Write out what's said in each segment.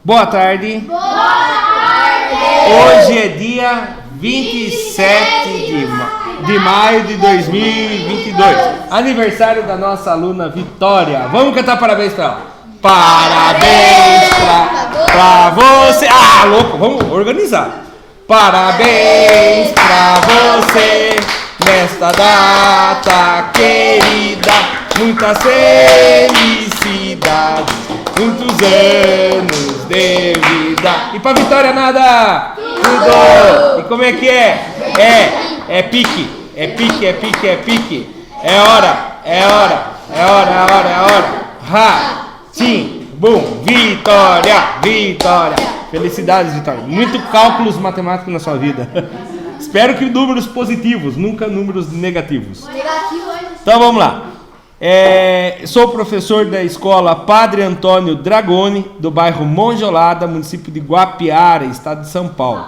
Boa tarde. Boa tarde. Hoje é dia 27 de maio de 2022. Aniversário da nossa aluna Vitória. Vamos cantar parabéns pra ela. Parabéns pra você. Ah, louco, vamos organizar. Parabéns pra você nesta data querida. Muitas felicidades, muitos anos de vida. E pra Vitória nada? Tudo! E como é que é? É pique, é pique, é pique, é pique. É hora, é hora, é hora, é hora, é hora. Ha, sim, bum, Vitória, Vitória. Felicidades, Vitória. Muito cálculos matemáticos na sua vida. Espero que números positivos, nunca números negativos. Então vamos lá. Sou professor da escola Padre Antônio Dragoni, do bairro Monjolada, município de Guapiara, estado de São Paulo.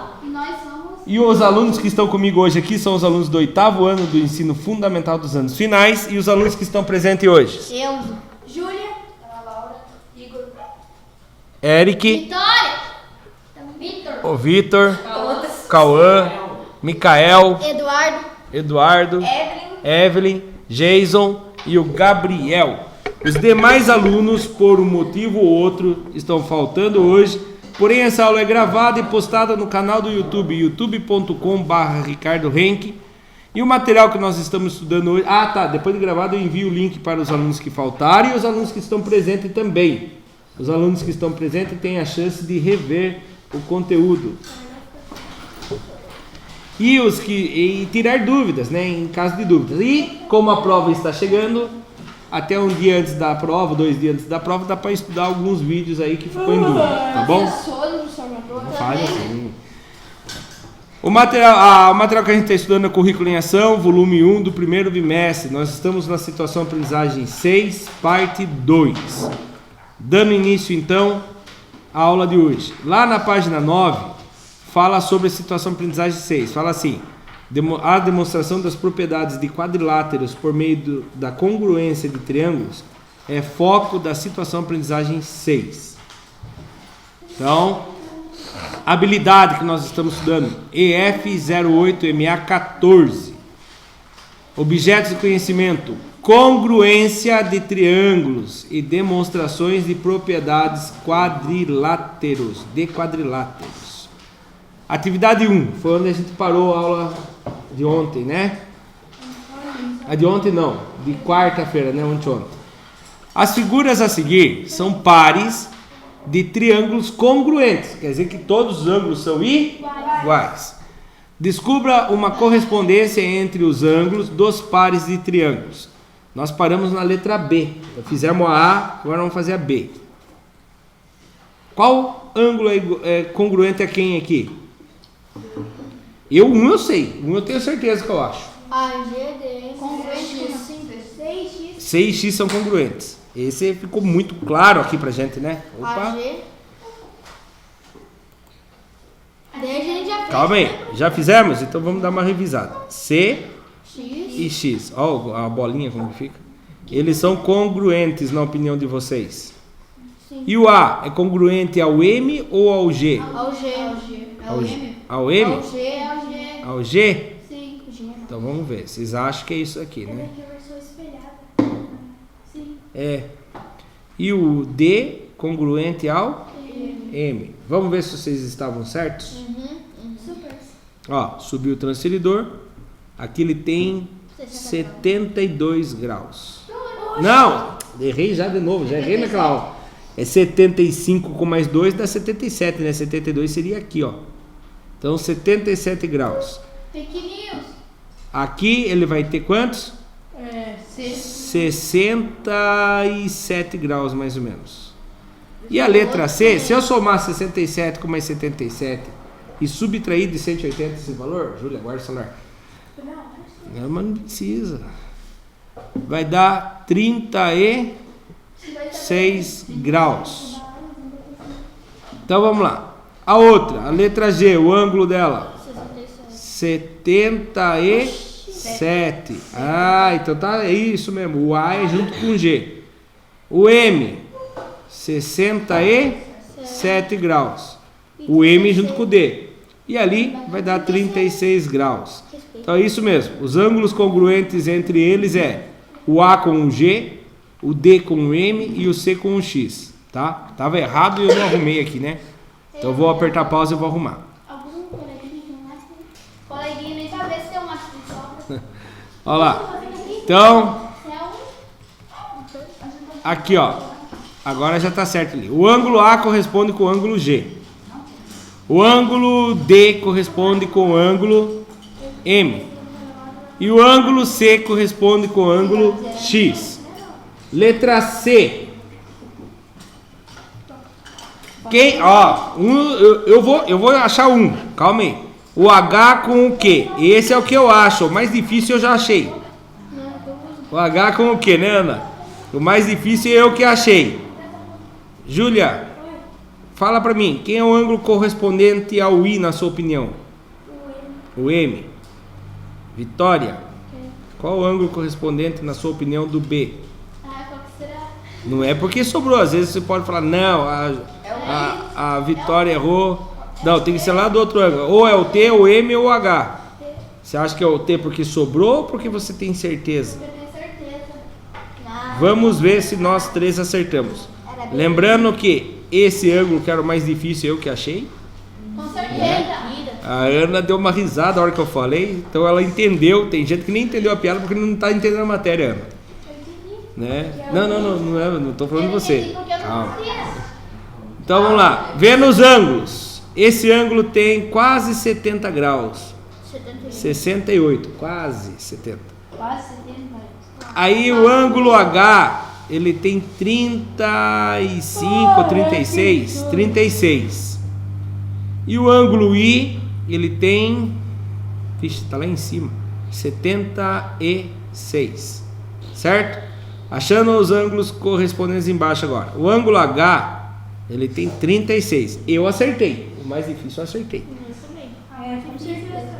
E os alunos que estão comigo hoje aqui são os alunos do 8º ano do ensino fundamental dos anos finais e os alunos que estão presentes hoje. Eu, Júlia, Laura, Igor, Eric, Vitória, Vitor, o Vitor, Cauã, Micael, Eduardo, Evelyn, Jason e o Gabriel. Os demais alunos, por um motivo ou outro, estão faltando hoje, porém essa aula é gravada e postada no canal do YouTube, youtube.com/Ricardo Henke. E o material que nós estamos estudando hoje... depois de gravado eu envio o link para os alunos que faltaram e os alunos que estão presentes também. Os alunos que estão presentes têm a chance de rever o conteúdo. E tirar dúvidas, né? Em caso de dúvidas. E como a prova está chegando, até um dia antes da prova, 2 dias antes da prova, dá para estudar alguns vídeos aí que ficou em dúvida, tá bom? Não faz assim. O material que a gente está estudando é Currículo em Ação, volume 1 do primeiro bimestre. Nós estamos na situação aprendizagem 6, parte 2. Dando início então à aula de hoje. Lá na página 9, fala sobre a situação aprendizagem 6. Fala assim: a demonstração das propriedades de quadriláteros por meio da congruência de triângulos é foco da situação aprendizagem 6. Então, habilidade que nós estamos estudando, EF08MA14. Objetos de conhecimento, congruência de triângulos e demonstrações de propriedades de quadriláteros. Atividade 1, foi onde a gente parou a aula de ontem, né? A de ontem não, de quarta-feira, né? Ontem. As figuras a seguir são pares de triângulos congruentes, quer dizer que todos os ângulos são iguais. Descubra uma correspondência entre os ângulos dos pares de triângulos. Nós paramos na letra B, fizemos a A, agora vamos fazer a B. Qual ângulo é congruente a quem aqui? Eu sei, eu tenho certeza que eu acho. AGD, congruente com 6x. 6x são congruentes. Esse ficou muito claro aqui pra gente, né? Opa. AG. Daí a gente já fez. Calma aí, já fizemos? Então vamos dar uma revisada. C X e X. Olha a bolinha como fica. Eles são congruentes na opinião de vocês. Sim. E o A é congruente ao M ou ao G? Ao G. Ao M? Ao M? Ao G. Ao G? Sim. Então vamos ver. Vocês acham que é isso aqui, né? É a versão espelhada. Sim. É. E o D congruente ao M. Vamos ver se vocês estavam certos? Super. Ó, subiu o transferidor. Aqui ele tem 72 graus. Não, errei já de novo, já errei naquela aula. É 75 com mais 2 dá 77, né? 72 seria aqui, ó. Então 77 graus. Fake news. Aqui ele vai ter quantos? 67 graus mais ou menos. E a letra C, se eu somar 67 com mais 77 e subtrair de 180 esse valor, Júlia, guarda o celular. Não, mas não precisa. Vai dar 36 graus. Então vamos lá. A outra, a letra G, o ângulo dela. 77. Ah, então tá, é isso mesmo. O A é junto com o G. O M, 66. 7 graus. O M junto com o D. E ali vai dar 36 graus. Então é isso mesmo. Os ângulos congruentes entre eles é o A com o G, o D com o M e o C com o X. Tá? Tava errado e eu não arrumei aqui, né? Então eu vou apertar pausa e vou arrumar. Algum coleguinha não acha? Coleguinha nem sabe se tem uma que sobra. Olha lá. Então, aqui ó. Agora já tá certo ali. O ângulo A corresponde com o ângulo G. O ângulo D corresponde com o ângulo M. E o ângulo C corresponde com o ângulo X. Letra C. Quem, ó, eu vou achar um. Calma aí. O H com o Q. Esse é o que eu acho. O mais difícil eu já achei. O H com o Q, né, Ana? O mais difícil é eu que achei. Júlia, fala pra mim. Quem é o ângulo correspondente ao I, na sua opinião? O M. Vitória. Qual o ângulo correspondente, na sua opinião, do B? Qual que será? Não é porque sobrou. Às vezes você pode falar, não, a Vitória errou. Não, tem que ser lá do outro ângulo. Ou é o T, o M ou o H. Você acha que é o T porque sobrou ou porque você tem certeza? Eu tenho certeza. Vamos ver se nós três acertamos. Lembrando que esse ângulo que era o mais difícil eu que achei. Com certeza. A Ana deu uma risada na hora que eu falei. Então ela entendeu. Tem gente que nem entendeu a piada porque não está entendendo a matéria, Ana. Né? Não estou falando de você. Calma. Então vamos lá. Vendo os ângulos. Esse ângulo tem quase 70 graus. 68, quase 70. Quase 70. Aí o ângulo H, ele tem 35, 36, 36. E o ângulo I, ele tem, vixe, tá lá em cima, 76. Certo? Achando os ângulos correspondentes embaixo agora. O ângulo H, ele tem 36. Eu acertei. O mais difícil eu acertei.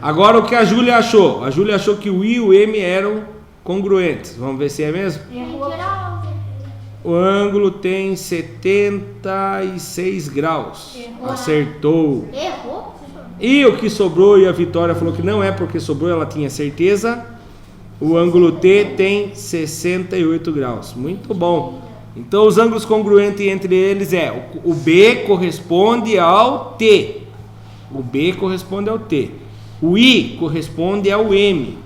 Agora o que a Júlia achou? A Júlia achou que o I e o M eram congruentes. Vamos ver se é mesmo? O ângulo tem 76 graus. Acertou. Errou? E o que sobrou, e a Vitória falou que não é porque sobrou, ela tinha certeza. O ângulo T tem 68 graus. Muito bom. Então os ângulos congruentes entre eles é o B corresponde ao T. O B corresponde ao T. O I corresponde ao M.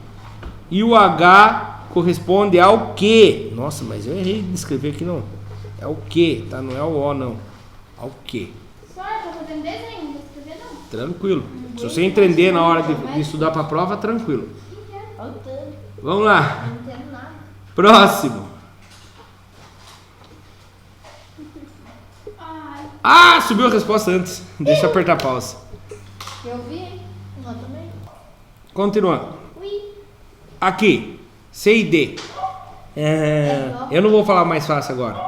E o H corresponde ao Q. Nossa, mas eu errei de escrever aqui não. É o Q, tá? Não é o O não. É o Q. Só tá fazendo desenho, não tá escrevendo não. Tranquilo. Se você entender na hora de estudar para a prova, tranquilo. Vamos lá. Não entendo nada. Próximo. Ah, subiu a resposta antes. Deixa eu apertar a pausa. Eu vi, hein? Eu também. Continuando. Ui. Aqui, C e D. Eu não vou falar mais fácil agora.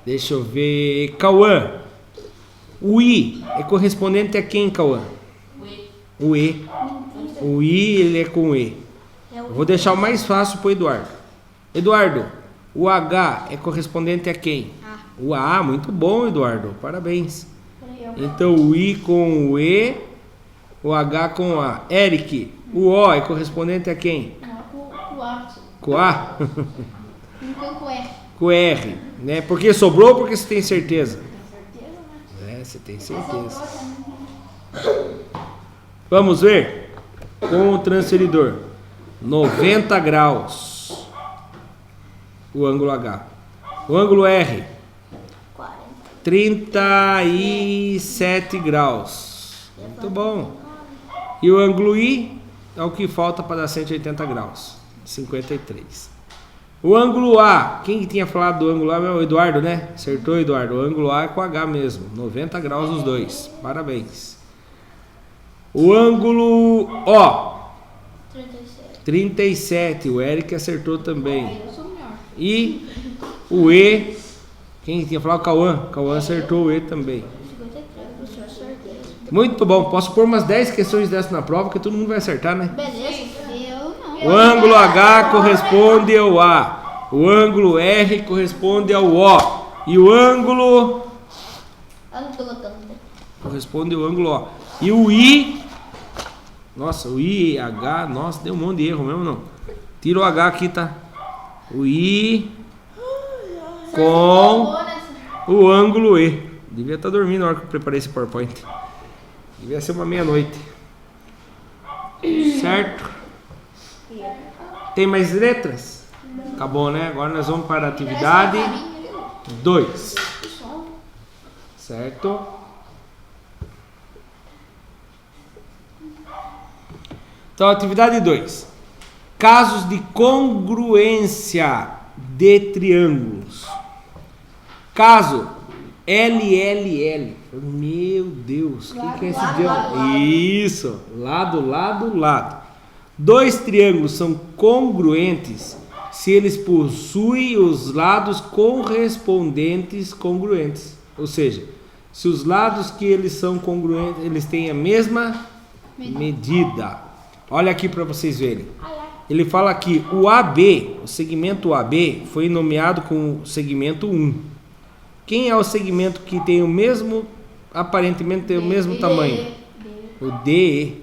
Deixa eu ver. Cauã. O I é correspondente a quem, Cauã? O E. O I, ele é com o E. Eu vou deixar o mais fácil para o Eduardo. Eduardo, o H é correspondente a quem? O A, muito bom, Eduardo. Parabéns. Então, o I com o E, o H com o A. Eric, o O é correspondente a quem? Com A. Com A? Então com R. Com R, né? Porque sobrou ou porque você tem certeza? Certeza, né? É, você tem certeza. Vamos ver? Com o transferidor. 90 graus. O ângulo H. O ângulo R. 37 graus. Muito bom. E o ângulo I é o que falta para dar 180 graus. 53. O ângulo A. Quem que tinha falado do ângulo A? O Eduardo, né? Acertou, Eduardo. O ângulo A é com H mesmo. 90 graus os dois. Parabéns. O ângulo O. 37. O Eric acertou também. Eu sou melhor. E o E. Quem tinha falado? O Cauã. Cauã acertou o E também. 53, professor, certeza. Muito bom. Posso pôr umas 10 questões dessas na prova que todo mundo vai acertar, né? Beleza, eu não. O ângulo H corresponde ao A. O ângulo R corresponde ao O. E o ângulo colocando. Corresponde ao ângulo O. E o I... Nossa, o I, H... Nossa, deu um monte de erro mesmo, não. Tira o H aqui, tá? O I... Com o ângulo E. Devia estar dormindo na hora que eu preparei esse PowerPoint. Devia ser uma meia-noite. Certo? Tem mais letras? Acabou, né? Agora nós vamos para a atividade 2. Certo? Então, atividade 2. Casos de congruência de triângulos. Caso LLL. Meu Deus, o que é esse diâmetro? Isso, lado, lado, lado. Dois triângulos são congruentes se eles possuem os lados correspondentes congruentes. Ou seja, se os lados que eles são congruentes, eles têm a mesma medida. Olha aqui para vocês verem. Ele fala aqui, o AB, o segmento AB, foi nomeado com o segmento 1. Quem é o segmento que tem o mesmo, aparentemente tem o mesmo tamanho? O DE.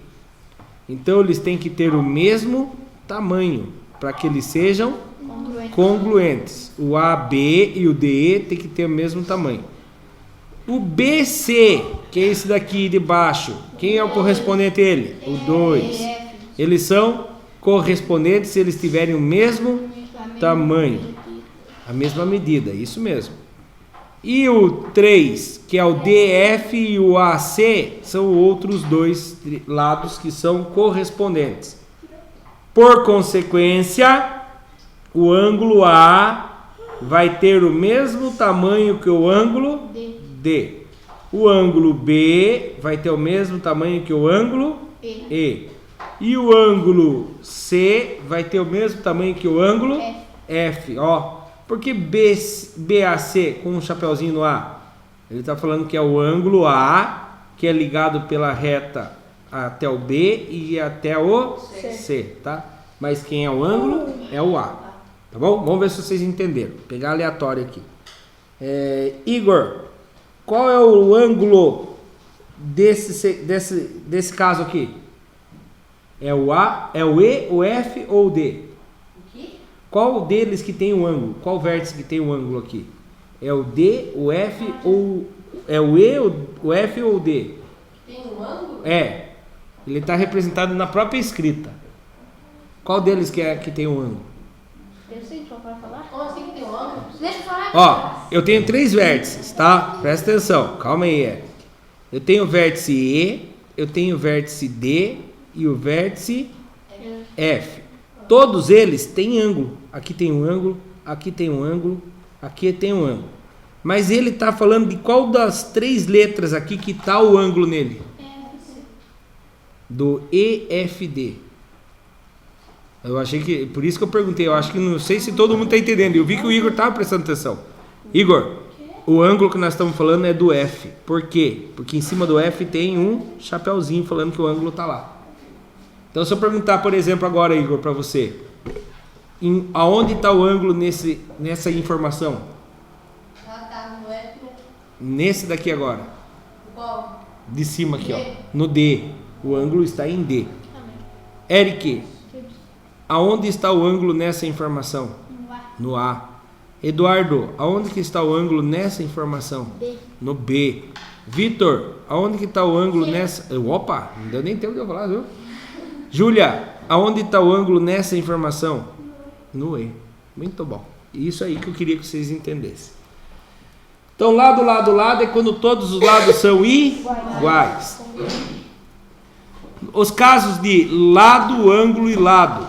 Então eles têm que ter o mesmo tamanho para que eles sejam congruentes. O AB e o DE tem que ter o mesmo tamanho. O BC, que é esse daqui de baixo, quem é o correspondente a ele? O 2. Eles são correspondentes se eles tiverem o mesmo tamanho, a mesma medida, isso mesmo. E o 3, que é o DF e o AC, são outros dois lados que são correspondentes. Por consequência, o ângulo A vai ter o mesmo tamanho que o ângulo D. O ângulo B vai ter o mesmo tamanho que o ângulo E. E o ângulo C vai ter o mesmo tamanho que o ângulo F. Ó, por que BAC com um chapeuzinho no A? Ele está falando que é o ângulo A, que é ligado pela reta até o B e até o C, tá? Mas quem é o ângulo é o A, tá bom? Vamos ver se vocês entenderam. Vou pegar aleatório aqui. Igor, qual é o ângulo desse caso aqui? É o A, é o E, o F ou o D? Qual deles que tem um ângulo? Qual vértice que tem um ângulo aqui? É o D, o F ou... É o E, o F ou o D? Tem um ângulo? É. Ele está representado na própria escrita. Qual deles que tem um ângulo? Eu sei, só para falar. Como assim que tem um ângulo? Deixa eu falar. Ó, eu tenho 3 vértices, tá? Presta atenção, calma aí. Eu tenho o vértice E, eu tenho o vértice D e o vértice F. Todos eles têm ângulo. Aqui tem um ângulo, aqui tem um ângulo, aqui tem um ângulo. Mas ele está falando de qual das 3 letras aqui que está o ângulo nele? Do EFD. Eu achei que... Por isso que eu perguntei. Eu acho que não sei se todo mundo está entendendo. Eu vi que o Igor estava prestando atenção. Igor, o ângulo que nós estamos falando é do F. Por quê? Porque em cima do F tem um chapeuzinho falando que o ângulo está lá. Então, se eu perguntar, por exemplo, agora, Igor, para você, aonde está o ângulo nessa informação? Tá no F. Nesse daqui agora. Qual? De cima aqui, ó. No D. O ângulo está em D. Eric, aonde está o ângulo nessa informação? No A. Eduardo, aonde que está o ângulo nessa informação? B. No B. Vitor, aonde que está o ângulo nessa... Opa, não deu nem tempo de eu falar, viu? Júlia, aonde está o ângulo nessa informação? No E. Muito bom. Isso aí que eu queria que vocês entendessem. Então, lado, lado, lado é quando todos os lados são iguais. Os casos de lado, ângulo e lado.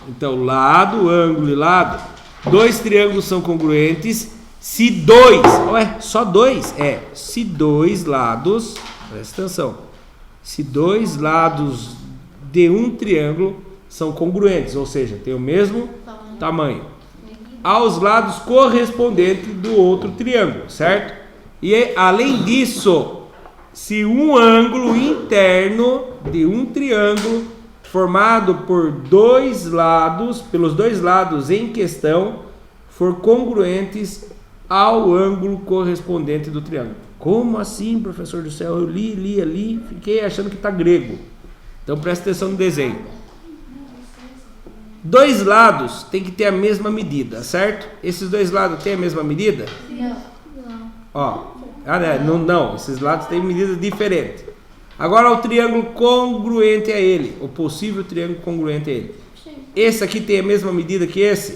Então, lado, ângulo e lado. 2 triângulos são congruentes se 2... Ué, só 2? Se 2 lados... Presta atenção. Se 2 lados de um triângulo são congruentes, ou seja, tem o mesmo tamanho, aos lados correspondentes do outro triângulo, certo? E além disso, se um ângulo interno de um triângulo formado por 2 lados, pelos 2 lados em questão, for congruentes ao ângulo correspondente do triângulo. Como assim, professor do céu? Eu li ali, fiquei achando que está grego. Então presta atenção no desenho. Dois lados tem que ter a mesma medida, certo? Esses dois lados têm a mesma medida? Não. Ó, não, esses lados têm medidas diferentes. Agora o triângulo congruente a ele, o possível triângulo congruente a ele. Esse aqui tem a mesma medida que esse?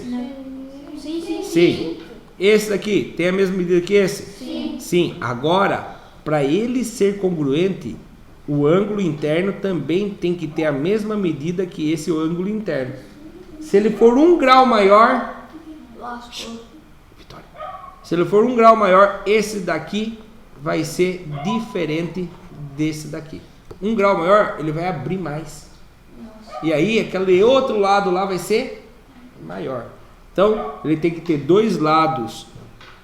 Sim. Sim. Esse daqui tem a mesma medida que esse? Sim. Sim. Agora, para ele ser congruente, o ângulo interno também tem que ter a mesma medida que esse ângulo interno. Se ele for 1 grau maior, Vitória. Se ele for 1 grau maior, esse daqui vai ser diferente desse daqui. 1 grau maior, ele vai abrir mais. E aí, aquele outro lado lá vai ser maior. Então, ele tem que ter dois lados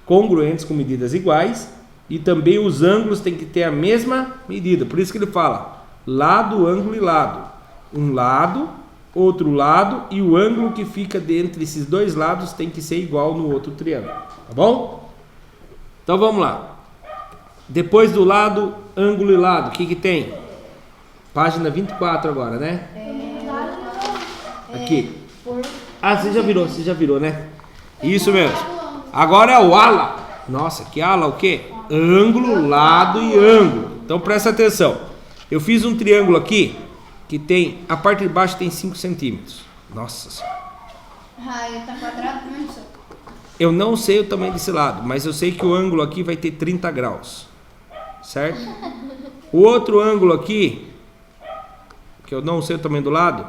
congruentes com medidas iguais. E também os ângulos têm que ter a mesma medida. Por isso que ele fala lado, ângulo e lado. Um lado, outro lado, e o ângulo que fica entre esses dois lados tem que ser igual no outro triângulo. Tá bom? Então vamos lá. Depois do lado, ângulo e lado, o que que tem? Página 24 agora, né? Aqui. Ah, você já virou, né? Isso mesmo. Agora é o ala. Nossa, que ala o quê? Ângulo, lado e ângulo. Então presta atenção. Eu fiz um triângulo aqui que tem, a parte de baixo tem 5 centímetros. Nossa Senhora. Ele tá quadrado também, professor? Eu não sei o tamanho desse lado, mas eu sei que o ângulo aqui vai ter 30 graus. Certo? O outro ângulo aqui, que eu não sei o tamanho do lado,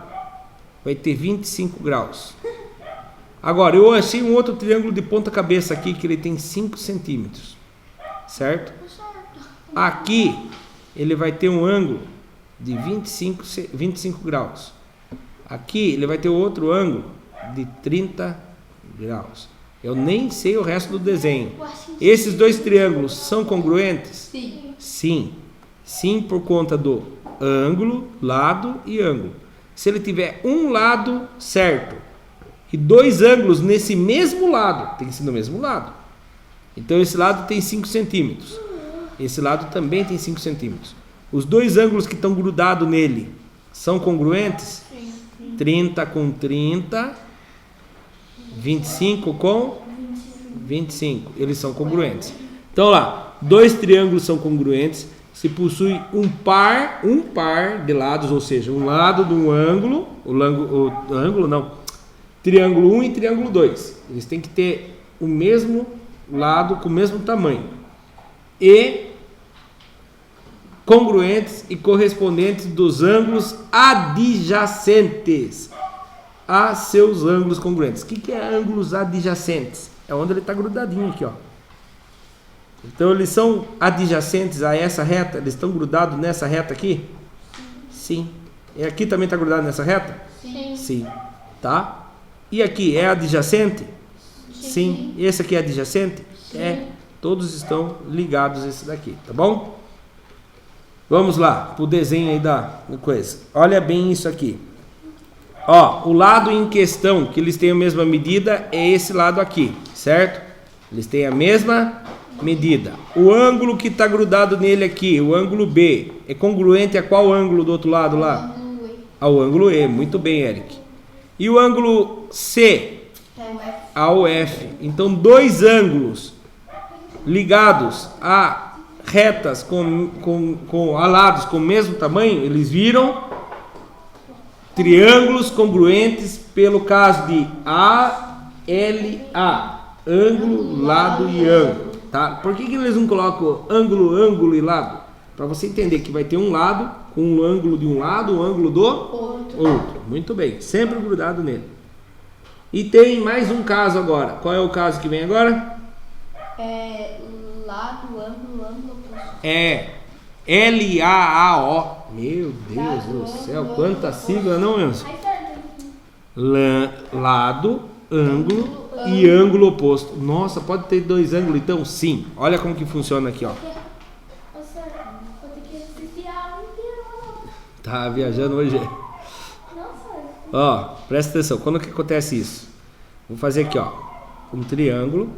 vai ter 25 graus. Agora, eu achei um outro triângulo de ponta cabeça aqui, que ele tem 5 centímetros. Certo? Aqui, ele vai ter um ângulo de 25 graus. Aqui, ele vai ter outro ângulo de 30 graus. Eu nem sei o resto do desenho. Esses dois triângulos são congruentes? Sim. Sim. Sim, por conta do ângulo, lado e ângulo. Se ele tiver um lado certo e dois ângulos nesse mesmo lado, tem que ser no mesmo lado. Então esse lado tem 5 centímetros. Esse lado também tem 5 centímetros. Os dois ângulos que estão grudados nele são congruentes? Sim. 30 com 30, 25 com 25. Eles são congruentes. Então lá, dois triângulos são congruentes se possui um par de lados, ou seja, um lado de um ângulo, triângulo 1 e triângulo 2. Eles têm que ter o mesmo lado com o mesmo tamanho. E congruentes e correspondentes dos ângulos adjacentes a seus ângulos congruentes. O que é ângulos adjacentes? É onde ele está grudadinho aqui, ó. Então eles são adjacentes a essa reta? Eles estão grudados nessa reta aqui? Sim. E aqui também está grudado nessa reta? Sim. Sim. Tá? E aqui é adjacente? Sim. Esse aqui é adjacente? Sim. É. Todos estão ligados a esse daqui, tá bom? Vamos lá, pro desenho aí da coisa. Olha bem isso aqui. Ó, o lado em questão, que eles têm a mesma medida, é esse lado aqui, certo? Eles têm a mesma medida. O ângulo que está grudado nele aqui, o ângulo B, é congruente a qual ângulo do outro lado lá? Ao ângulo E. Muito bem, Eric. E o ângulo C? Ao F. Então, dois ângulos ligados a retas a lados com o mesmo tamanho, eles viram triângulos congruentes pelo caso de ALA, ângulo, lado e ângulo, tá? Por que eles não colocam ângulo e lado? Para você entender que vai ter um lado com um ângulo de um lado, um ângulo do outro. Muito bem, sempre grudado nele. E tem mais um caso agora. Qual é o caso que vem agora? Lado, ângulo, oposto. É LAAO. Meu Deus do céu, quanta sigla, não, Enzo? Lado, ângulo e ângulo oposto. Nossa, pode ter dois ângulos então? Sim. Olha como que funciona aqui, ó. Tá viajando hoje. Ó, presta atenção. Quando que acontece isso? Vou fazer aqui, ó, um triângulo,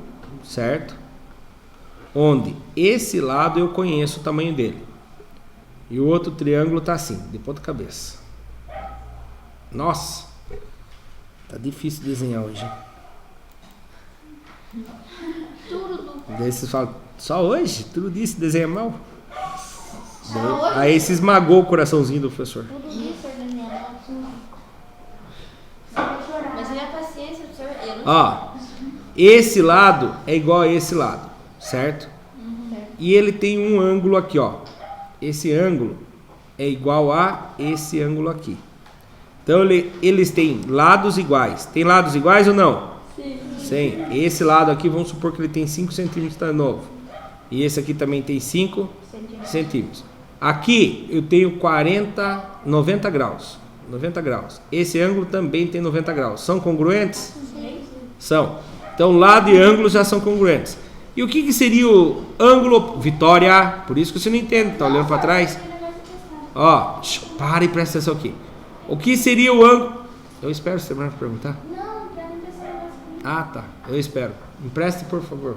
certo? onde esse lado eu conheço o tamanho dele. E o outro triângulo está assim, de ponta cabeça. Nossa, tá difícil desenhar hoje. Daí vocês falam, só hoje? Tudo disso desenha mal? Aí se esmagou o coraçãozinho do professor. Tudo isso ordenado. Mas ele é paciência do senhor. Ó, esse lado é igual a esse lado, certo? E ele tem um ângulo aqui, ó. Esse ângulo é igual a esse ângulo aqui. Então eles têm lados iguais. Tem lados iguais ou não? Sim. Esse lado aqui, vamos supor que ele tem 5 centímetros, tá novo. E esse aqui também tem 5 centímetros. Aqui eu tenho 90 graus. 90 graus. Esse ângulo também tem 90 graus. São congruentes? Sim. São. Então lado e ângulo já são congruentes. E o que seria o ângulo... Vitória, por isso que você não entende, tá olhando para trás? Ó, para e presta atenção aqui. O que seria o ângulo... Eu espero, você vai perguntar? Não, pra mim pensar. Ah, tá. Eu espero. Empreste, por favor.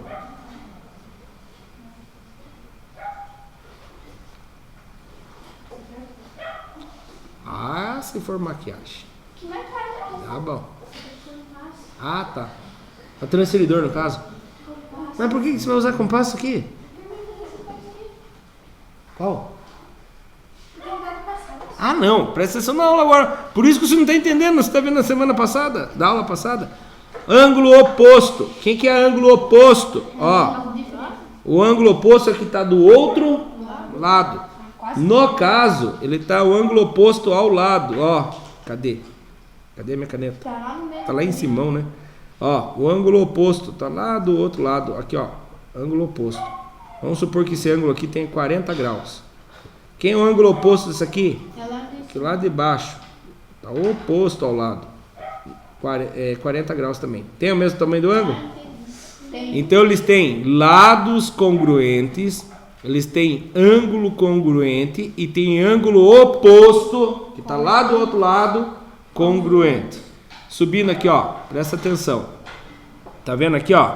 Ah, se for maquiagem. Que vai cair. Tá bom. Ah, tá. O transferidor, no caso. Mas por que você vai usar compasso aqui? Qual? Ah, não. Presta atenção na aula agora. Por isso que você não está entendendo. Você está vendo na semana passada, da aula passada. Ângulo oposto. Quem que é ângulo oposto? Ó, o ângulo oposto é que está do outro lado. No caso, ele está o ângulo oposto ao lado. Ó, cadê? Cadê a minha caneta? Tá lá em cima, né? Ó, o ângulo oposto tá lá do outro lado. Aqui, ó, ângulo oposto. Vamos supor que esse ângulo aqui tem 40 graus. Quem é o ângulo oposto desse aqui? Aqui lá de baixo. Tá oposto ao lado. 40 graus também. Tem o mesmo tamanho do ângulo? Tem. Então eles têm lados congruentes, eles têm ângulo congruente e tem ângulo oposto, que tá lá do outro lado, congruente. Subindo aqui, ó, presta atenção. Tá vendo aqui, ó?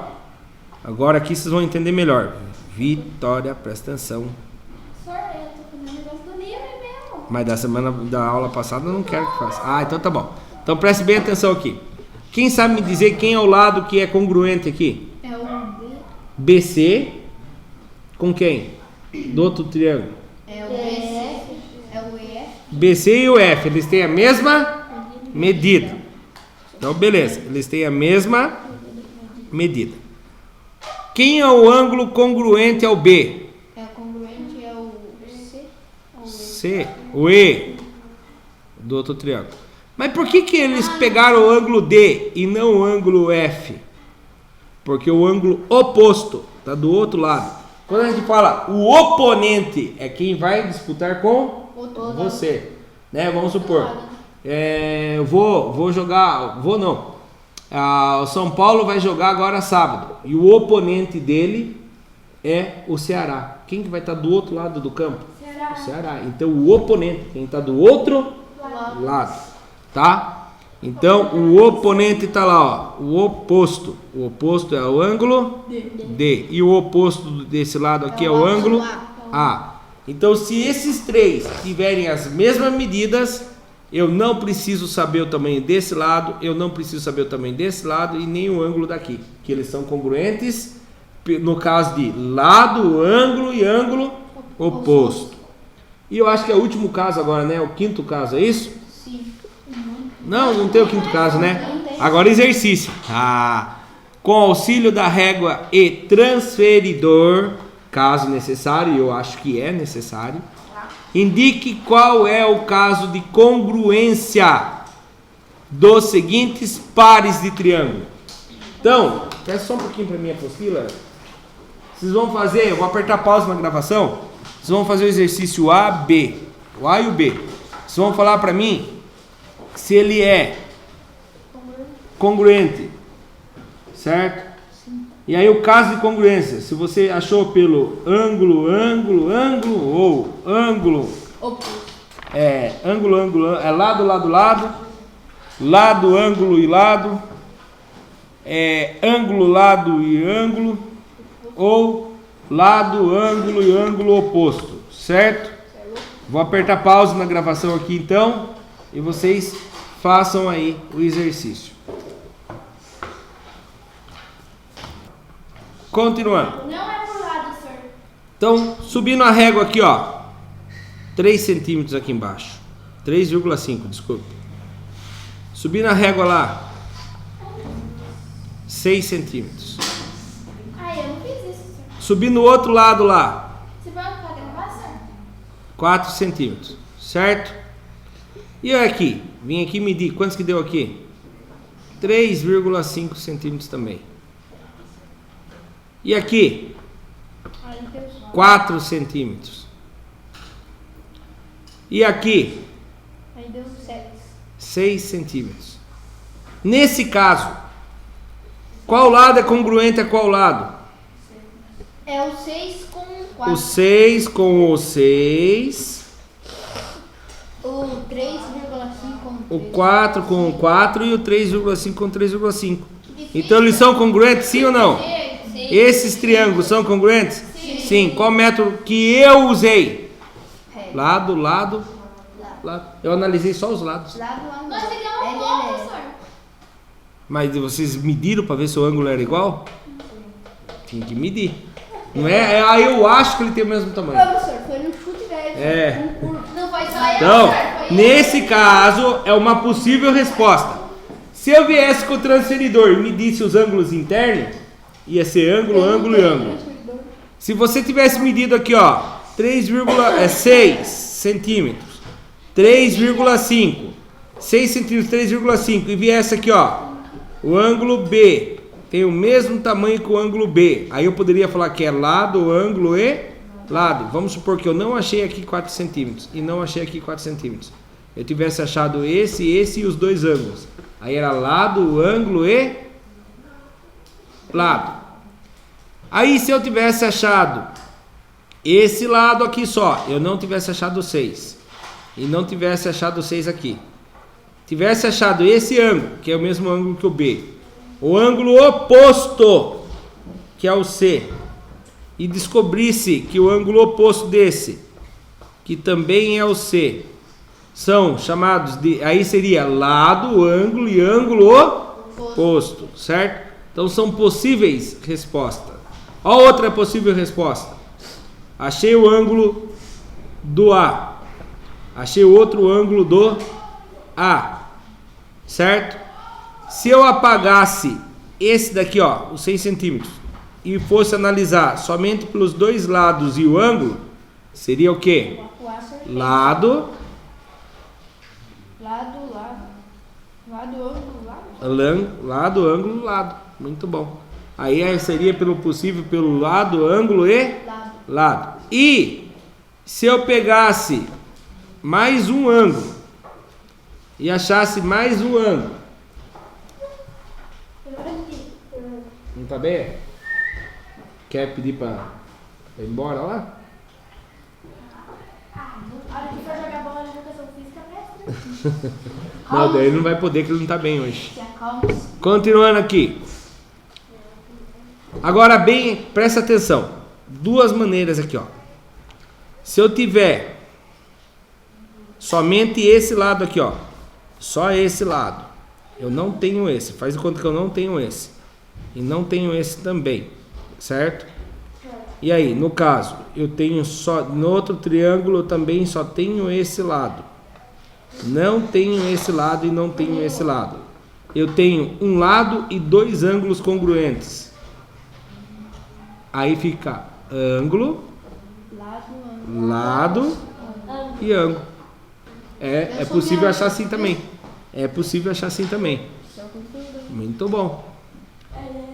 Agora aqui vocês vão entender melhor. Vitória, presta atenção. Senhor, eu tô fazendo um negócio do livro mesmo. Mas da semana da aula passada eu não quero que faça. Ah, então tá bom. Então preste bem atenção aqui. Quem sabe me dizer quem é o lado que é congruente aqui? É o B. BC com quem? Do outro triângulo. É o BC. É o EF. BC e o F, eles têm a mesma medida. Então, beleza, eles têm a mesma medida. Quem é o ângulo congruente ao B? É o congruente, é o C. C, o E do outro triângulo. Mas por que eles pegaram o ângulo D e não o ângulo F? Porque o ângulo oposto está do outro lado. Quando a gente fala o oponente é quem vai disputar com você, né? Vamos supor, eu vou jogar, o São Paulo vai jogar agora sábado e o oponente dele é o Ceará. Quem que vai estar do outro lado do campo? Ceará. O Ceará. Então o oponente, quem está do outro lado, tá? Então o oponente está lá, ó, o oposto. O oposto é o ângulo D. E o oposto desse lado aqui é o ângulo A. Então se esses três tiverem as mesmas medidas, eu não preciso saber o tamanho desse lado, eu não preciso saber o tamanho desse lado e nem o ângulo daqui, que eles são congruentes no caso de lado, ângulo e ângulo oposto. E eu acho que é o último caso agora, né? O quinto caso, é isso? Sim. Não tem o quinto caso, né? Agora exercício. Com auxílio da régua e transferidor, caso necessário, eu acho que é necessário, indique qual é o caso de congruência dos seguintes pares de triângulo. Então, peça só um pouquinho para minha apostila. Vocês vão fazer, eu vou apertar pausa na gravação. Vocês vão fazer o exercício A, B, o A e o B. Vocês vão falar para mim se ele é congruente, certo? Sim. E aí o caso de congruência, se você achou pelo ângulo, ou ângulo Oposto. ângulo, é lado, lado, ângulo e lado, ângulo, lado e ângulo, ou lado, ângulo e ângulo oposto, certo? Vou apertar pause na gravação aqui então e vocês façam aí o exercício. Continuando. Não é pro lado, senhor. Então, subindo a régua aqui, ó. 3 centímetros aqui embaixo. 3,5, desculpa. Subindo a régua lá. 6 centímetros. Ai, eu não fiz isso, senhor. Subindo no outro lado lá. Você vai gravar, senhor? 4 centímetros, certo? E eu aqui, vim aqui medir, quantos que deu aqui? 3,5 centímetros também. E aqui? 4 centímetros. E aqui? Aí deu 6 centímetros. Nesse caso, qual lado é congruente a qual lado? É o 6 com 4. O 6 com o 6. O 3,5 com O 4 com o 4 e o 3,5 com 3,5. Então eles são congruentes, sim ou não? Esses triângulos são congruentes? Sim. Qual método que eu usei? Lado, lado, lado. Eu analisei só os lados. Nós pegamos um ponto, senhor. Mas vocês mediram para ver se o ângulo era igual? Tinha que medir. Não é? Aí eu acho que ele tem o mesmo tamanho. Professor, foi no chute velho. Não foi só eu, Então, senhor. Foi nesse caso, é uma possível resposta. Se eu viesse com o transferidor e medisse os ângulos internos, ia ser ângulo, ângulo e ângulo. Se você tivesse medido aqui, ó, 3,6 centímetros, 3,5, 6 centímetros, 3,5 e viesse aqui, ó, o ângulo B tem o mesmo tamanho que o ângulo B. Aí eu poderia falar que é lado, ângulo e lado. Vamos supor que eu não achei aqui 4 centímetros e não achei aqui 4 centímetros. Eu tivesse achado esse e os dois ângulos. Aí era lado, ângulo e lado. Aí se eu tivesse achado esse lado aqui só, eu não tivesse achado 6 e não tivesse achado 6 aqui, tivesse achado esse ângulo, que é o mesmo ângulo que o B, o ângulo oposto, que é o C, e descobrisse que o ângulo oposto desse, que também é o C, são chamados de, aí seria lado, ângulo e ângulo oposto, certo? Então são possíveis respostas. Olha outra possível resposta. Achei o ângulo do A. Achei o outro ângulo do A. Certo? Se eu apagasse esse daqui, ó, os 6 centímetros, e fosse analisar somente pelos dois lados e o ângulo, seria o quê? Lado, ângulo, lado. Muito bom. Aí seria pelo possível pelo lado, ângulo e lado. E se eu pegasse mais um ângulo e achasse mais um ângulo, não tá bem? Quer pedir para ir embora lá? A hora que for jogar bola de educação física, mestre. Não, daí ele não vai poder, que ele não tá bem hoje. Se acalma. Continuando aqui. Agora bem, presta atenção. Duas maneiras aqui, ó. Se eu tiver somente esse lado aqui, ó, só esse lado, eu não tenho esse. Faz de conta que eu não tenho esse e não tenho esse também, certo? E aí, no caso, eu tenho só no outro triângulo eu também só tenho esse lado. Não tenho esse lado e não tenho esse lado. Eu tenho um lado e dois ângulos congruentes. Aí fica ângulo, lado e ângulo. É possível achar assim também. É possível achar assim também. Muito bom.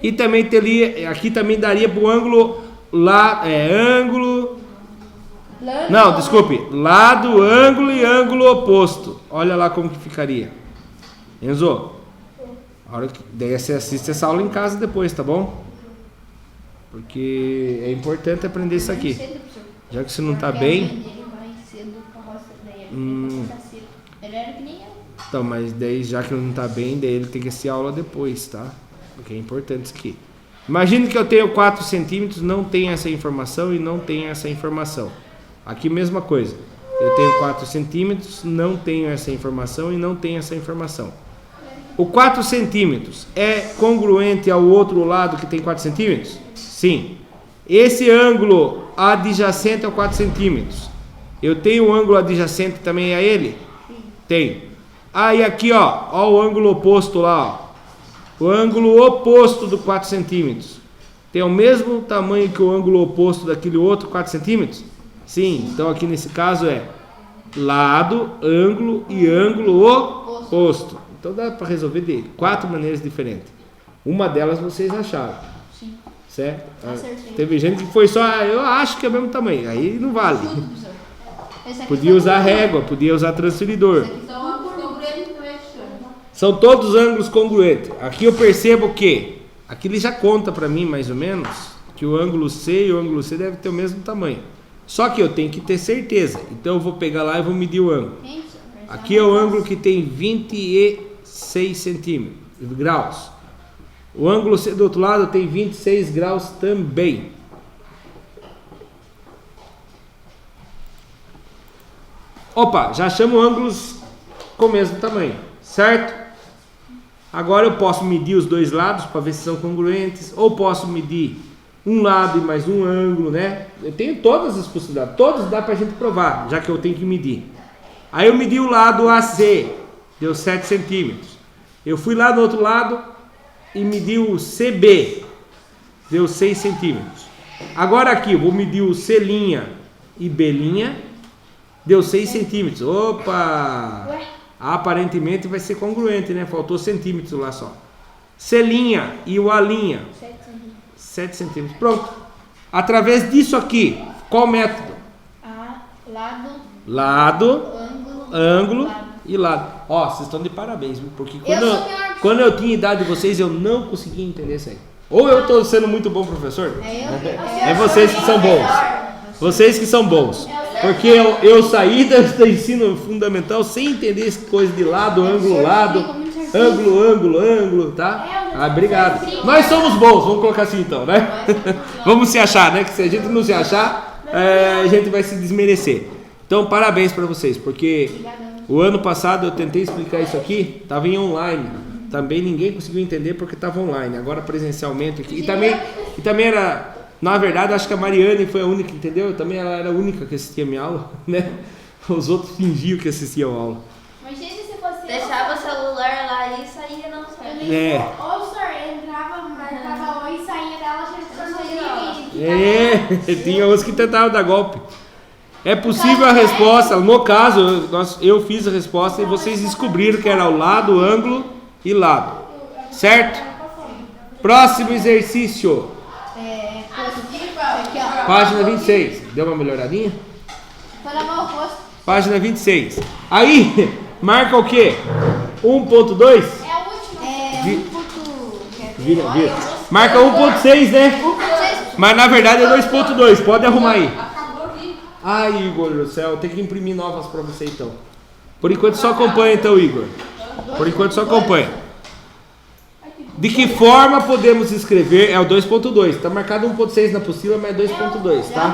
E também teria, aqui também daria para o ângulo ângulo. Não, desculpe. Lado, ângulo e ângulo oposto. Olha lá como que ficaria. Enzo, a hora que daí você assiste essa aula em casa depois, tá bom? Porque é importante aprender isso aqui. Já que você não tá bem. Então, mas daí já que ele não tá bem, daí ele tem que assistir a aula depois, tá? Porque é importante isso aqui. Imagine que eu tenho 4 centímetros, não tem essa informação e não tem essa informação. Aqui mesma coisa. Eu tenho 4 centímetros, não tenho essa informação e não tenho essa informação. O 4 centímetros é congruente ao outro lado que tem 4 centímetros? Sim. Esse ângulo adjacente ao 4 centímetros, eu tenho um ângulo adjacente também a ele? Tem. Ah, e aqui, ó o ângulo oposto lá, ó. O ângulo oposto do 4 centímetros tem o mesmo tamanho que o ângulo oposto daquele outro 4 centímetros? Sim, então aqui nesse caso é lado, ângulo e ângulo oposto. Então dá para resolver de 4 maneiras diferentes. Uma delas vocês acharam. Sim. Certo? Acertei. Teve gente que foi só, eu acho que é o mesmo tamanho. Aí não vale. Chuta, professor. Esse aqui Podia foi usar tudo. régua, podia usar transferidor. Então, a congruente não é chama. São todos ângulos congruentes. Aqui eu percebo que, aqui ele já conta para mim mais ou menos, que o ângulo C e o ângulo C devem ter o mesmo tamanho. Só que eu tenho que ter certeza. Então eu vou pegar lá e vou medir o ângulo. Aqui é o ângulo que tem 26 centímetros, graus. O ângulo C do outro lado tem 26 graus também. Opa, já chamo ângulos com o mesmo tamanho, certo? Agora eu posso medir os dois lados para ver se são congruentes, ou posso medir um lado e mais um ângulo, né? Eu tenho todas as possibilidades, todos dá para a gente provar, já que eu tenho que medir. Aí eu medi o lado AC, deu 7 centímetros. Eu fui lá do outro lado e medi o CB, deu 6 centímetros. Agora aqui eu vou medir o C' e B', deu 6 centímetros. Opa! Aparentemente vai ser congruente, né? Faltou centímetros lá só. C' e o A', 7 centímetros. Pronto. Através disso aqui, qual método? Lado, ângulo e lado. Ó, vocês estão de parabéns, viu? Porque quando eu tinha idade de vocês, eu não conseguia entender isso aí. Ou eu estou sendo muito bom professor? É vocês que são bons. Vocês que são bons. Porque eu saí do ensino fundamental sem entender essa coisa de lado, ângulo, tá? Ah, obrigado. Nós somos bons, vamos colocar assim então, né? Vamos se achar, né? Que se a gente não se achar, a gente vai se desmerecer. Então, parabéns para vocês, porque o ano passado eu tentei explicar isso aqui, estava em online. Também ninguém conseguiu entender porque estava online. Agora presencialmente aqui. E também era... Na verdade, acho que a Mariane foi a única, entendeu? Também ela era a única que assistia a minha aula, né? Os outros fingiam que assistiam a aula. Mas gente, se fosse Deixava o celular lá e saía não certo. Ou o senhor entrava, marcava oi e saía dela, já Tinha uns que tentavam dar golpe. É possível a resposta, no caso, eu fiz a resposta e vocês descobriram que era o lado, ângulo e lado. Certo? Próximo exercício. Página 26. Deu uma melhoradinha? Foi lavar o rosto. Página 26. Aí, marca o quê? 1.2? É o último. Vira. Marca 1.6, né? Mas na verdade é 2.2. Pode arrumar aí. Ai, Igor do céu. Tem que imprimir novas pra você então. Por enquanto só acompanha então, Igor. Por enquanto só acompanha. De que forma podemos escrever? É o 2.2. Tá marcado 1.6 na apostila, mas é 2.2, tá?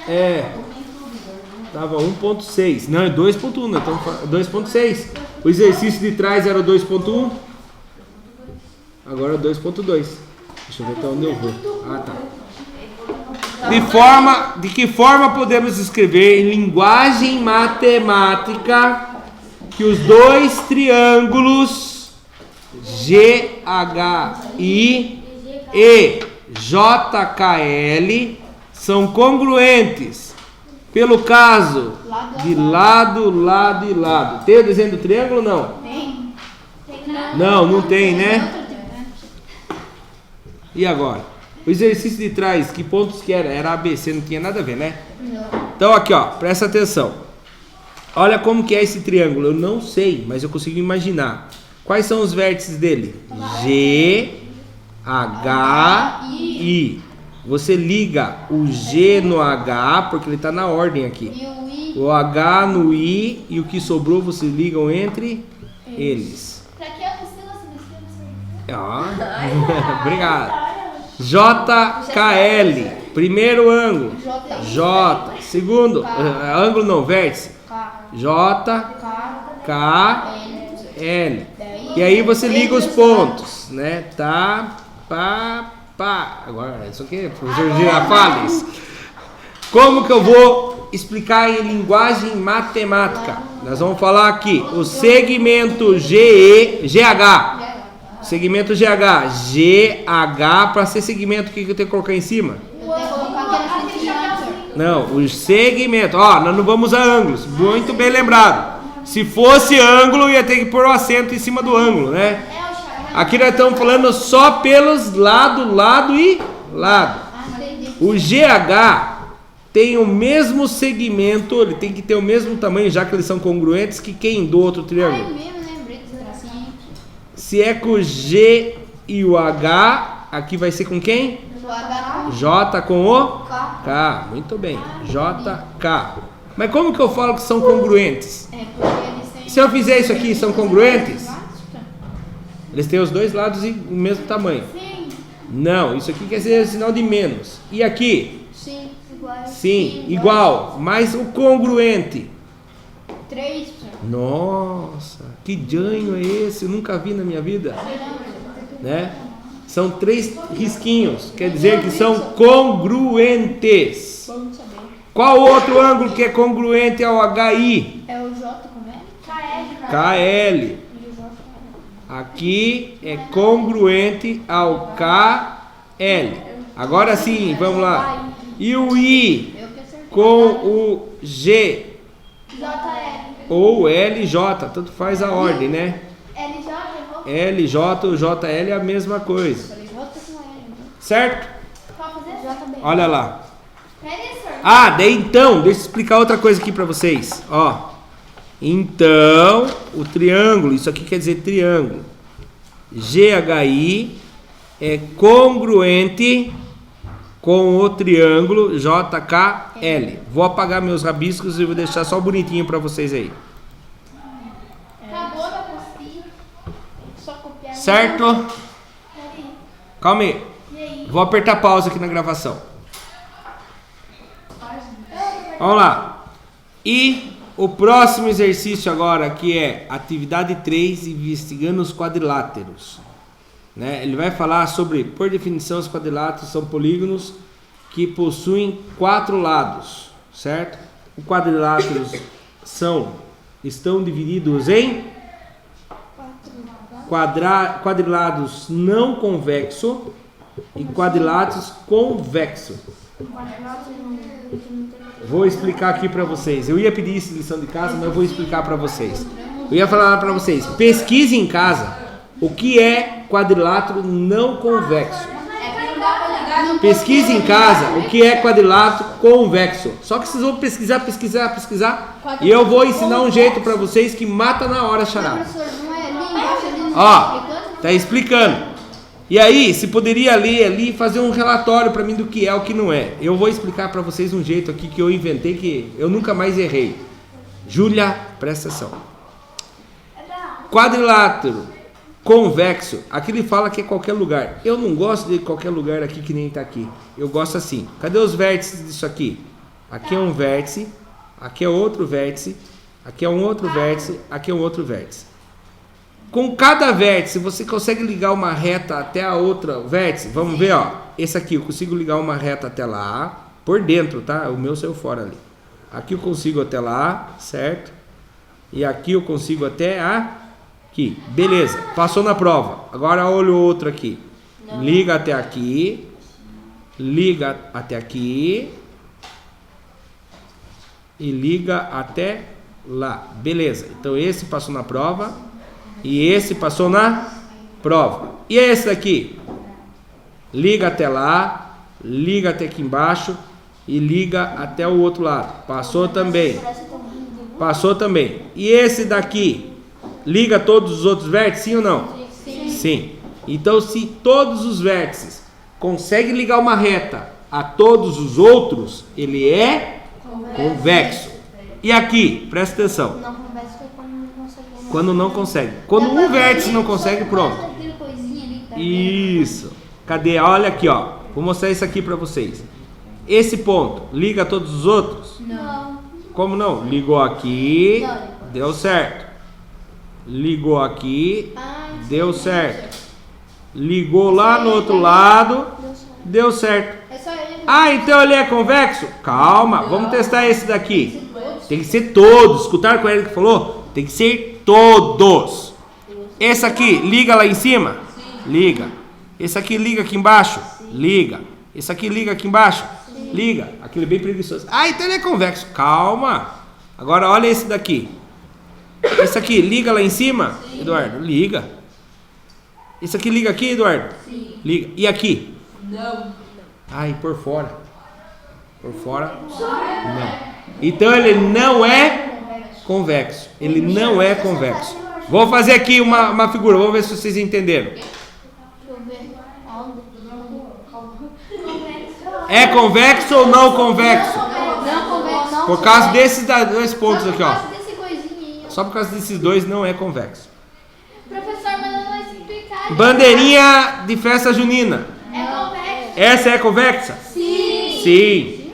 É 1.2, Tava 1.6. Não, é 2.1, né? Então 2.6. O exercício de trás era o 2.1. Agora é 2.2. Deixa eu ver até onde eu vou. Ah, tá. De que forma podemos escrever em linguagem matemática que os dois triângulos GHI e JKL são congruentes pelo caso de lado, lado e lado. Tem o desenho do triângulo ou não? Tem. Não tem, né? E agora? O exercício de trás, que pontos que era? Era ABC, não tinha nada a ver, né? Então aqui, ó, presta atenção. Olha como que é esse triângulo. Eu não sei, mas eu consigo imaginar. Quais são os vértices dele? G, H, I. Você liga o G no H, porque ele está na ordem aqui. O H no I e o que sobrou vocês ligam entre eles. Pra que apostila se não escreve? Ó. Obrigado. JKL, primeiro ângulo. J, segundo, ângulo não, vértice. JKL. E aí você liga os pontos, né? Tá, pá, pá. Agora, isso aqui é professor Girafales. Como que eu vou explicar em linguagem matemática? Nós vamos falar aqui, o segmento GH. Segmento GH. GH, para ser segmento, o que eu tenho que colocar em cima? Não, o segmento. Ó, nós não vamos usar ângulos. Muito bem lembrado. Se fosse ângulo, ia ter que pôr o acento em cima do ângulo, né? Aqui nós estamos falando só pelos lado e lado. O GH tem o mesmo segmento, ele tem que ter o mesmo tamanho, já que eles são congruentes, que quem do outro triângulo. Se é com o G e o H, aqui vai ser com quem? J com o K. Muito bem. JK. Mas como que eu falo que são congruentes? Se eu fizer isso aqui, são congruentes? Eles têm os dois lados e o mesmo tamanho. Não, isso aqui quer dizer sinal de menos. E aqui? Sim, igual. Mas o congruente? 3. Nossa, que ganho é esse? Eu nunca vi na minha vida. Né? São 3 risquinhos. Quer dizer que são congruentes. Qual outro ângulo que é congruente ao HI? É o J como é? KL. Aqui é congruente ao KL. Agora sim, vamos lá. E o I com o G ou LJ, tanto faz a ordem, né? LJ ou JL é a mesma coisa. Certo? Olha lá. Ah, daí então, deixa eu explicar outra coisa aqui pra vocês. Ó. Então, o triângulo, isso aqui quer dizer triângulo. GHI é congruente com o triângulo JKL. Vou apagar meus rabiscos e vou deixar só bonitinho pra vocês aí. Acabou da postinha. Só copiar. Certo? Calma aí. Vou apertar pausa aqui na gravação. Vamos lá. E o próximo exercício agora, que é atividade 3, investigando os quadriláteros. Né? Ele vai falar sobre, por definição, os quadriláteros são polígonos que possuem 4 lados, certo? Os quadriláteros estão divididos em quadrilados não convexo e quadriláteros convexo. Vou explicar aqui para vocês. Eu ia pedir isso em lição de casa, mas eu vou explicar para vocês. Eu ia falar para vocês, pesquise em casa o que é quadrilátero não convexo. Pesquise em casa o que é quadrilátero convexo. Só que vocês vão pesquisar. E eu vou ensinar um jeito para vocês que mata na hora a charada. Ó, tá explicando. E aí, se poderia ler ali e fazer um relatório para mim do que é o que não é. Eu vou explicar para vocês um jeito aqui que eu inventei que eu nunca mais errei. Júlia, presta atenção. Quadrilátero convexo, aqui ele fala que é qualquer lugar. Eu não gosto de qualquer lugar aqui que nem tá aqui. Eu gosto assim. Cadê os vértices disso aqui? Aqui é um vértice, aqui é outro vértice, aqui é um outro vértice, aqui é um outro vértice. Com cada vértice, você consegue ligar uma reta até a outra vértice? Vamos ver, ó. Esse aqui eu consigo ligar uma reta até lá, por dentro, tá? O meu saiu fora ali. Aqui eu consigo até lá, certo? E aqui eu consigo até aqui. Beleza, passou na prova. Agora olha o outro aqui. Liga até aqui. Liga até aqui. E liga até lá. Beleza, então esse passou na prova. E esse passou na prova. E esse daqui? Liga até lá, liga até aqui embaixo e liga até o outro lado. Passou também. Passou também. E esse daqui? Liga todos os outros vértices, sim ou não? Sim. Então, se todos os vértices conseguem ligar uma reta a todos os outros, ele é convexo. E aqui, presta atenção. Quando não consegue. Quando um vértice não consegue, pronto. Aquela coisinha ali Isso. Cadê? Olha aqui, ó. Vou mostrar isso aqui pra vocês. Esse ponto liga a todos os outros? Não. Como não? Ligou aqui, Não. deu certo. Ligou aqui, deu certo. Ligou lá no outro lado, deu certo. É só ele. Ah, então ele é convexo? Calma, vamos testar esse daqui. Tem que ser todos. Escutaram o que o Eric falou? Tem que ser todos. Esse aqui, liga lá em cima? Liga. Esse aqui liga aqui embaixo? Liga. Esse aqui liga aqui embaixo? Liga. Aquele bem preguiçoso. Ah, então ele é convexo. Calma. Agora olha esse daqui. Esse aqui liga lá em cima? Eduardo, liga. Esse aqui liga aqui, Eduardo? Liga. E aqui? Não. Ai, por fora. Por fora? Não. Então ele não é convexo. Ele não é convexo. Vou fazer aqui uma figura. Vamos ver se vocês entenderam. Deixa eu ver. É convexo ou não convexo? Não, convexo. Por causa desses dois pontos aqui, ó. Só por causa desse coisinho aí, ó. Só por causa desses dois não é convexo. Professor, mas não vai explicar. Bandeirinha de festa junina. É convexo. Essa é convexa? Sim. Sim.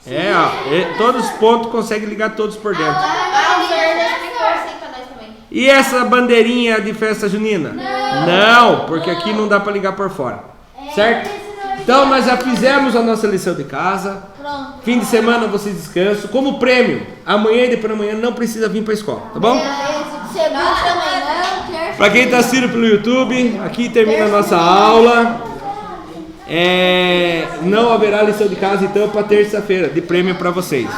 É, ó. Todos os pontos conseguem ligar todos por dentro. Ah, o senhor explicou assim pra nós também. E essa bandeirinha de festa junina? Não, porque aqui não dá para ligar por fora. Certo? Então nós já fizemos a nossa lição de casa. Pronto. Fim de semana vocês descansam. Como prêmio, amanhã e depois da manhã não precisa vir para a escola, tá bom? Segunda também não, terça. Para quem está assistindo pelo YouTube, aqui termina a nossa aula. Não haverá lição de casa então para terça-feira de prêmio para vocês.